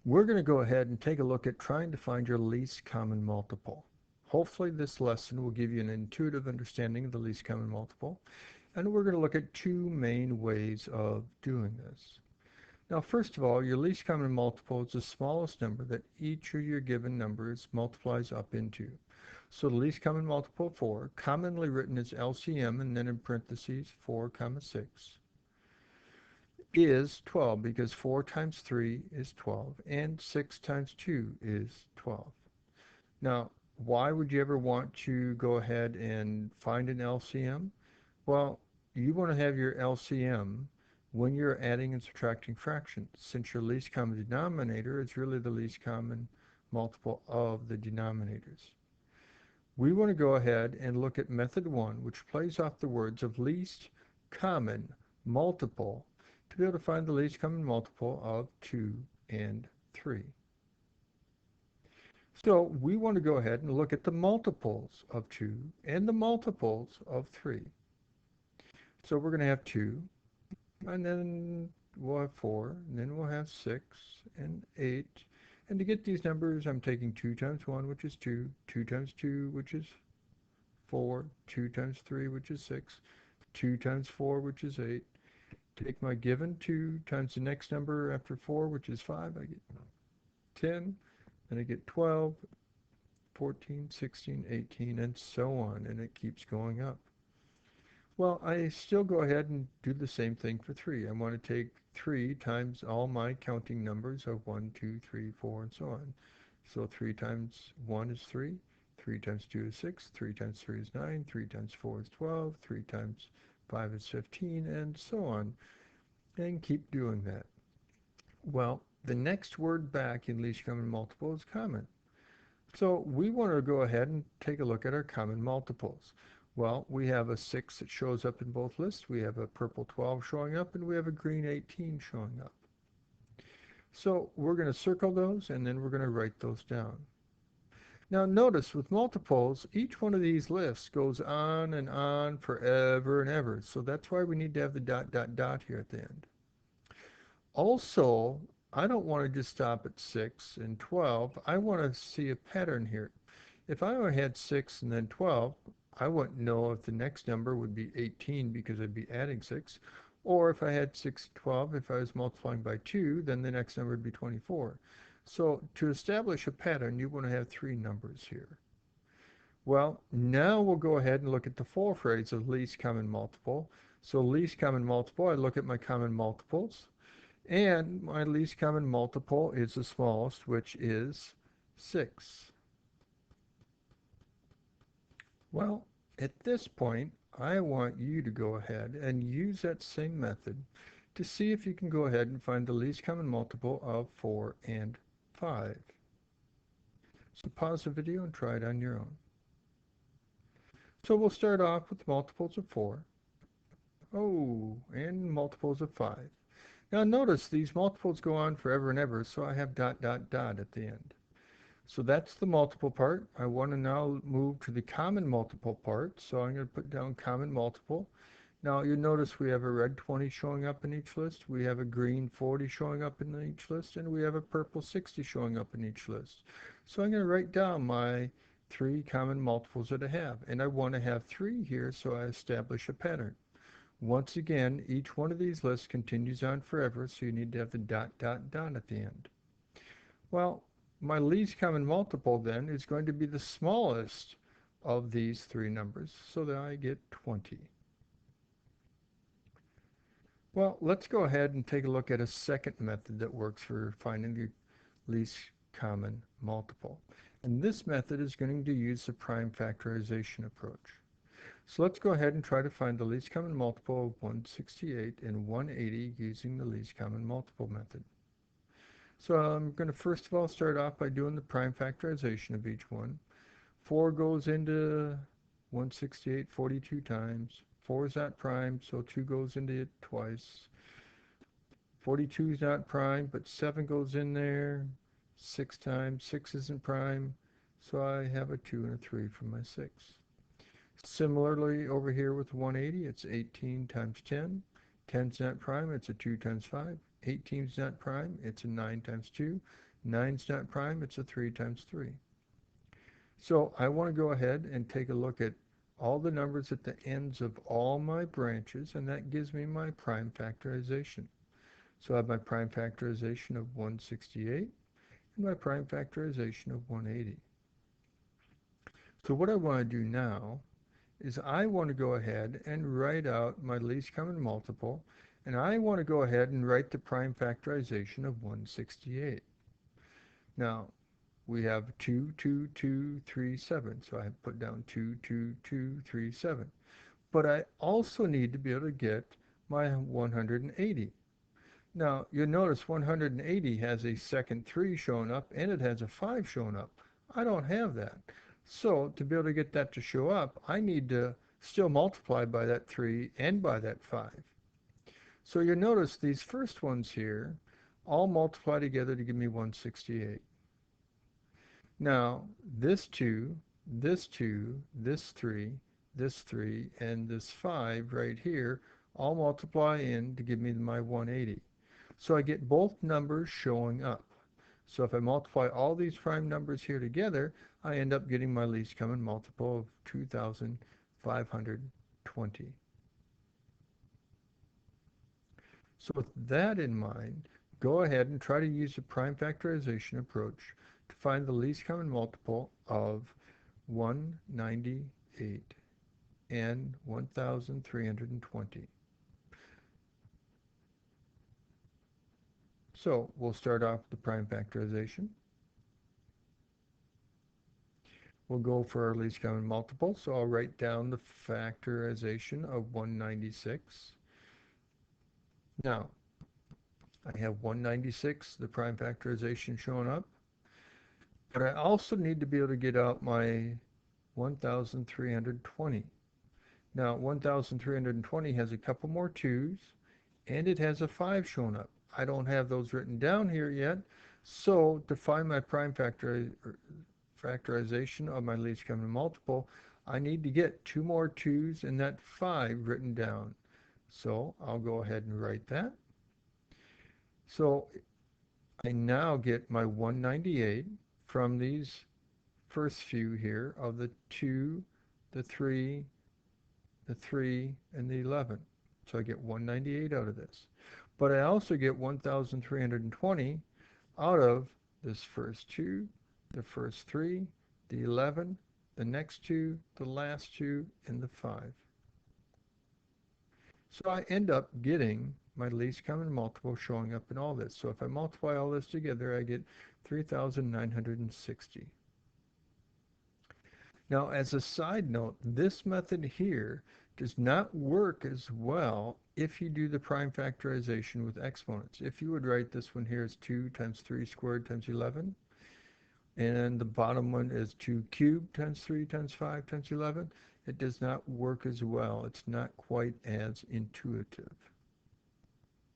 We're going to go ahead and take a look at trying to find your least common multiple. Hopefully this lesson will give you an intuitive understanding of the least common multiple, and we're going to look at two main ways of doing this. Now, first of all, your least common multiple is the smallest number that each of your given numbers multiplies up into. So the least common multiple, 4, commonly written as LCM and then in parentheses 4 comma 6, is 12 because 4 times 3 is 12 and 6 times 2 is 12. Now, why would you ever want to go ahead and find an LCM? Well, you want to have your LCM when you're adding and subtracting fractions, since your least common denominator is really the least common multiple of the denominators. We want to go ahead and look at method 1, which plays off the words of least common multiple to be able to find the least common multiple of 2 and 3. So we want to go ahead and look at the multiples of 2 and the multiples of 3. So we're going to have 2, and then we'll have 4, and then we'll have 6 and 8. And to get these numbers, I'm taking 2 times 1, which is 2, 2 times 2, which is 4, 2 times 3, which is 6, 2 times 4, which is 8. Take my given 2 times the next number after 4, which is 5. I get 10, and I get 12, 14, 16, 18, and so on, and it keeps going up. Well, I still go ahead and do the same thing for 3. I want to take 3 times all my counting numbers of 1, 2, 3, 4, and so on. So 3 times 1 is 3, 3 times 2 is 6, 3 times 3 is 9, 3 times 4 is 12, 3 times 5 is 15, and so on. And keep doing that. Well, the next word back in least common multiple is common. So we want to go ahead and take a look at our common multiples. Well, we have a 6 that shows up in both lists, we have a purple 12 showing up, and we have a green 18 showing up. So we're going to circle those, and then we're going to write those down. Now notice with multiples, each one of these lists goes on and on forever and ever. So that's why we need to have the dot, dot, dot here at the end. Also, I don't want to just stop at 6 and 12. I want to see a pattern here. If I only had 6 and then 12, I wouldn't know if the next number would be 18 because I'd be adding 6. Or if I had 6 and 12, if I was multiplying by 2, then the next number would be 24. So to establish a pattern, you want to have 3 numbers here. Well, now we'll go ahead and look at the full phrase of least common multiple. So least common multiple, I look at my common multiples. And my least common multiple is the smallest, which is 6. Well, at this point, I want you to go ahead and use that same method to see if you can go ahead and find the least common multiple of 4 and 5. So pause the video and try it on your own. So we'll start off with multiples of 4. Oh, and multiples of 5. Now notice these multiples go on forever and ever, so I have dot, dot, dot at the end. So that's the multiple part. I want to now move to the common multiple part, so I'm going to put down common multiple. Now you notice we have a red 20 showing up in each list, we have a green 40 showing up in each list, and we have a purple 60 showing up in each list. So I'm going to write down my 3 common multiples that I have, and I want to have 3 here so I establish a pattern. Once again, each one of these lists continues on forever, so you need to have the dot, dot, dot at the end. Well, my least common multiple then is going to be the smallest of these 3 numbers, so that I get 20. Well, let's go ahead and take a look at a second method that works for finding the least common multiple. And this method is going to use the prime factorization approach. So let's go ahead and try to find the least common multiple of 168 and 180 using the least common multiple method. So I'm going to first of all start off by doing the prime factorization of each one. 4 goes into 168 42 times. 4 is not prime, so 2 goes into it twice. 42 is not prime, but 7 goes in there 6 times. 6 isn't prime, so I have a 2 and a 3 for my 6. Similarly, over here with 180, it's 18 times 10. 10 is not prime, it's a 2 times 5. 18 is not prime, it's a 9 times 2. 9's not prime, it's a 3 times 3. So I want to go ahead and take a look at all the numbers at the ends of all my branches, and that gives me my prime factorization. So I have my prime factorization of 168 and my prime factorization of 180. So what I want to do now is I want to go ahead and write out my least common multiple, and I want to go ahead and write the prime factorization of 168. Now, we have 2, 2, 2, 3, 7. So I have put down 2, 2, 2, 3, 7. But I also need to be able to get my 180. Now, you'll notice 180 has a second 3 showing up, and it has a 5 showing up. I don't have that. So to be able to get that to show up, I need to still multiply by that 3 and by that 5. So you'll notice these first ones here all multiply together to give me 168. Now, this 2, this 2, this 3, and this 5 right here all multiply in to give me my 180. So I get both numbers showing up. So if I multiply all these prime numbers here together, I end up getting my least common multiple of 2,520. So with that in mind, go ahead and try to use the prime factorization approach to find the least common multiple of 198 and 1,320. So we'll start off with the prime factorization. We'll go for our least common multiple. So I'll write down the factorization of 196. Now, I have 196, the prime factorization showing up. But I also need to be able to get out my 1,320. Now, 1,320 has a couple more 2's, and it has a 5 shown up. I don't have those written down here yet. So to find my prime factorization of my least common multiple, I need to get 2 more 2's and that 5 written down. So I'll go ahead and write that. So I now get my 198 from these first few here of the 2, the 3, the 3, and the 11. So I get 198 out of this. But I also get 1,320 out of this first 2, the first 3, the 11, the next 2, the last 2, and the 5. So I end up getting my least common multiple showing up in all this. So if I multiply all this together, I get 3,960. Now, as a side note, this method here does not work as well if you do the prime factorization with exponents. If you would write this one here as 2 times 3 squared times 11, and the bottom one is 2 cubed times 3 times 5 times 11, it does not work as well. It's not quite as intuitive.